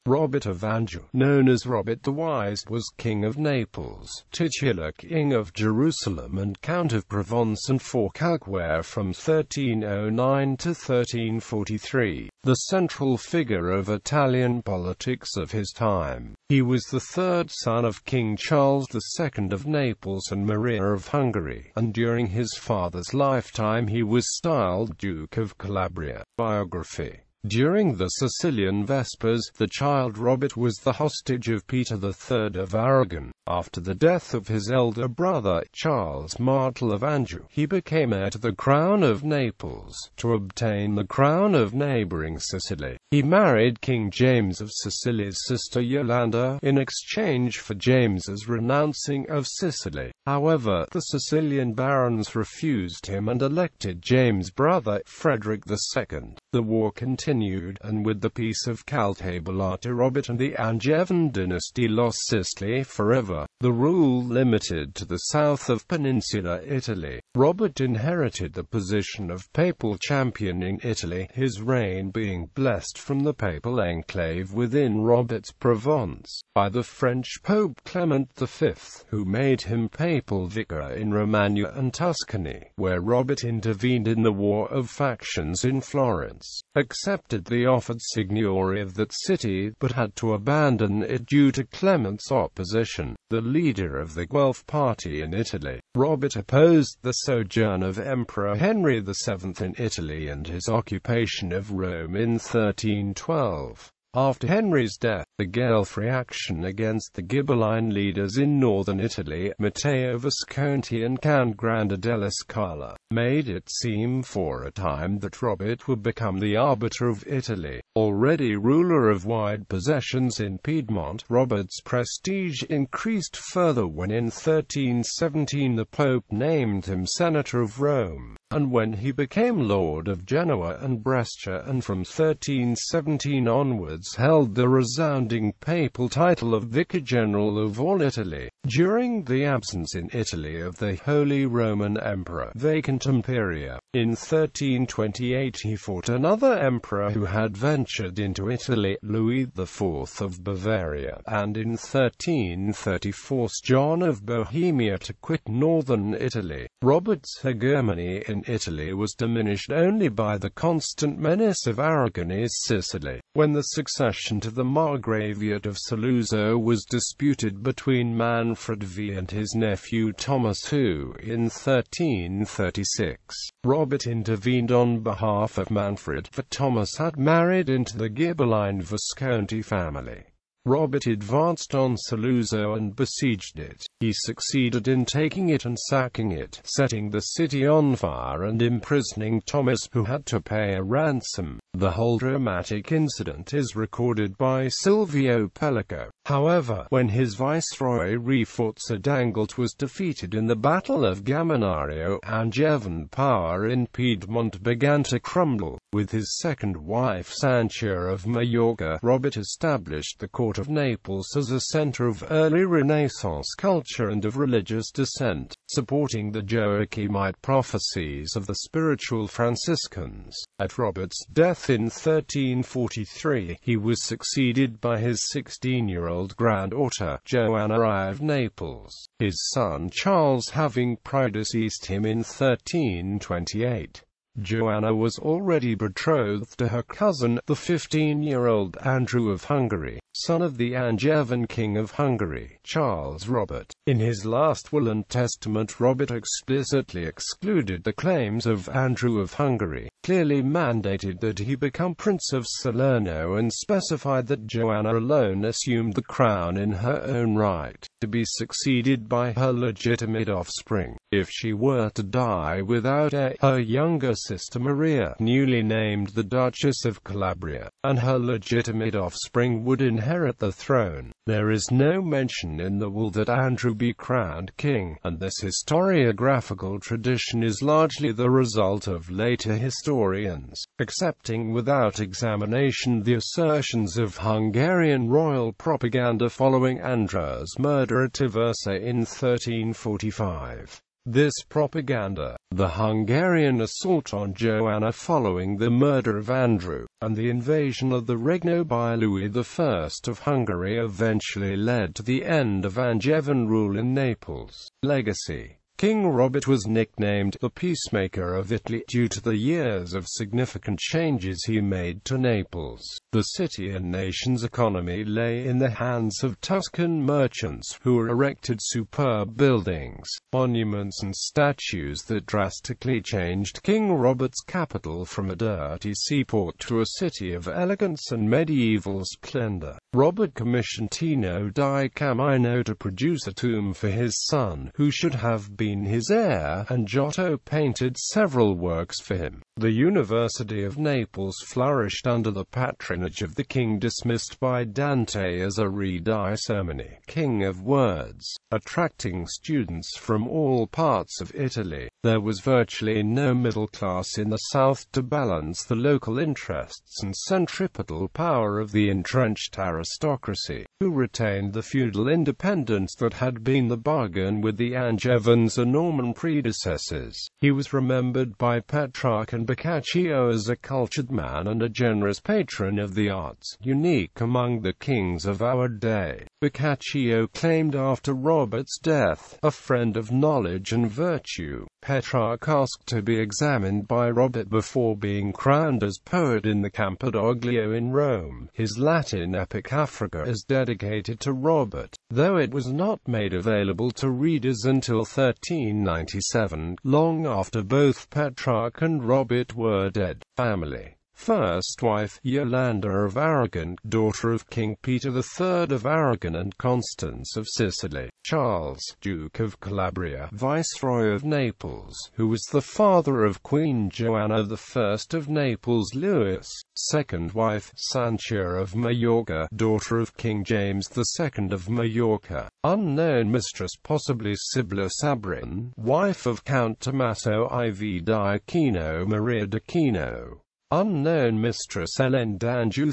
Robert of Anjou, known as Robert the Wise, was King of Naples, titular King of Jerusalem and Count of Provence and Forcalquier from 1309 to 1343, the central figure of Italian politics of his time. He was the third son of King Charles II of Naples and Maria of Hungary, and during his father's lifetime he was styled Duke of Calabria. Biography. During the Sicilian Vespers, the child Robert was the hostage of Peter III of Aragon. After the death of his elder brother, Charles Martel of Anjou, he became heir to the crown of Naples. To obtain the crown of neighboring Sicily, he married King James of Sicily's sister Yolanda, in exchange for James's renouncing of Sicily. However, the Sicilian barons refused him and elected James' brother, Frederick II. The war continued, and with the Peace of Caltabellate, Robert and the Angevin dynasty lost Sicily forever. The rule limited to the south of Peninsular Italy. Robert inherited the position of papal champion in Italy, his reign being blessed from the papal enclave within Robert's Provence, by the French Pope Clement V, who made him papal vicar in Romagna and Tuscany, where Robert intervened in the war of factions in Florence, accepted the offered signory of that city, but had to abandon it due to Clement's opposition, the leader of the Guelph party in Italy. Robert opposed the sojourn of Emperor Henry VII in Italy and his occupation of Rome in 1312. After Henry's death, the Guelph reaction against the Ghibelline leaders in northern Italy, Matteo Visconti and Count Grande della Scala, made it seem for a time that Robert would become the arbiter of Italy. Already ruler of wide possessions in Piedmont, Robert's prestige increased further when in 1317 the Pope named him Senator of Rome, and when he became Lord of Genoa and Brescia, and from 1317 onwards held the resounding papal title of Vicar General of all Italy. During the absence in Italy of the Holy Roman Emperor, vacant imperia, in 1328 he fought another emperor who had ventured into Italy, Louis IV of Bavaria, and in 1330 forced John of Bohemia to quit northern Italy. Robert's hegemony in Italy was diminished only by the constant menace of Aragonese Sicily, when the succession to the Margraviate of Saluzzo was disputed between Manfred V and his nephew Thomas, who, in 1336, Robert intervened on behalf of Manfred, for Thomas had married into the Ghibelline Visconti family. Robert advanced on Saluzzo and besieged it. He succeeded in taking it and sacking it, setting the city on fire and imprisoning Thomas, who had to pay a ransom. The whole dramatic incident is recorded by Silvio Pellico. However, when his viceroy Rafforza d'Angelt was defeated in the Battle of Gaminario, Angevin power in Piedmont began to crumble. With his second wife Sancha of Majorca, Robert established the court of Naples as a center of early Renaissance culture and of religious dissent, supporting the Joachimite prophecies of the spiritual Franciscans. At Robert's death in 1343, he was succeeded by his 16-year-old granddaughter, Joanna I of Naples, his son Charles having predeceased him in 1328. Joanna was already betrothed to her cousin, the 15-year-old Andrew of Hungary, son of the Angevin King of Hungary, Charles Robert. In his last will and testament, Robert explicitly excluded the claims of Andrew of Hungary, clearly mandated that he become Prince of Salerno, and specified that Joanna alone assumed the crown in her own right, to be succeeded by her legitimate offspring. If she were to die without heir, her younger sister Maria, newly named the Duchess of Calabria, and her legitimate offspring would inherit the throne. There is no mention in the will that Andrew be crowned king, and this historiographical tradition is largely the result of later historians, accepting without examination the assertions of Hungarian royal propaganda following Andrew's murder at Aversa in 1345. This propaganda, The Hungarian assault on Joanna following the murder of Anjou, and the invasion of the Regno by Louis I of Hungary eventually led to the end of Angevin rule in Naples. Legacy. King Robert was nicknamed the Peacemaker of Italy due to the years of significant changes he made to Naples. The city and nation's economy lay in the hands of Tuscan merchants, who erected superb buildings, monuments and statues that drastically changed King Robert's capital from a dirty seaport to a city of elegance and medieval splendor. Robert commissioned Tino di Camino to produce a tomb for his son, who should have been his heir, and Giotto painted several works for him. The University of Naples flourished under the patronage of the king, dismissed by Dante as a ridiceremony, king of words, attracting students from all parts of Italy. There was virtually no middle class in the south to balance the local interests and centripetal power of the entrenched aristocracy, who retained the feudal independence that had been the bargain with the Angevins and Norman predecessors. He was remembered by Petrarch and Boccaccio as a cultured man and a generous patron of the arts, unique among the kings of our day. Boccaccio claimed after Robert's death, a friend of knowledge and virtue. Petrarch asked to be examined by Robert before being crowned as poet in the Campidoglio in Rome. His Latin epic Africa is dedicated to Robert, though it was not made available to readers until 1397, long after both Petrarch and Robert were dead. Family. First wife, Yolanda of Aragon, daughter of King Peter III of Aragon and Constance of Sicily. Charles, Duke of Calabria, Viceroy of Naples, who was the father of Queen Joanna I of Naples. Louis. Second wife, Sancha of Majorca, daughter of King James II of Majorca. Unknown mistress, possibly Sibilla Sabrin, wife of Count Tommaso IV d'Aquino Maria d'Aquino. Unknown mistress, Hélène d'Anjou.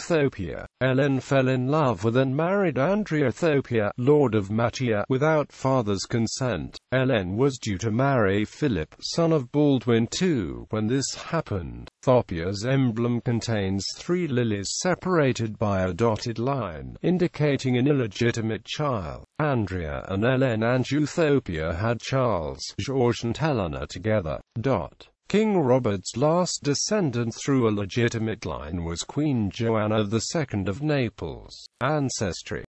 Hélène fell in love with and married Andrea Thopia, Lord of Mattia, without father's consent. Hélène was due to marry Philip, son of Baldwin II, when this happened. Thopia's emblem contains 3 lilies separated by a dotted line, indicating an illegitimate child. Andrea and Hélène Anjou Thopia had Charles, George and Helena together. King Robert's last descendant through a legitimate line was Queen Joanna II of Naples. Ancestry.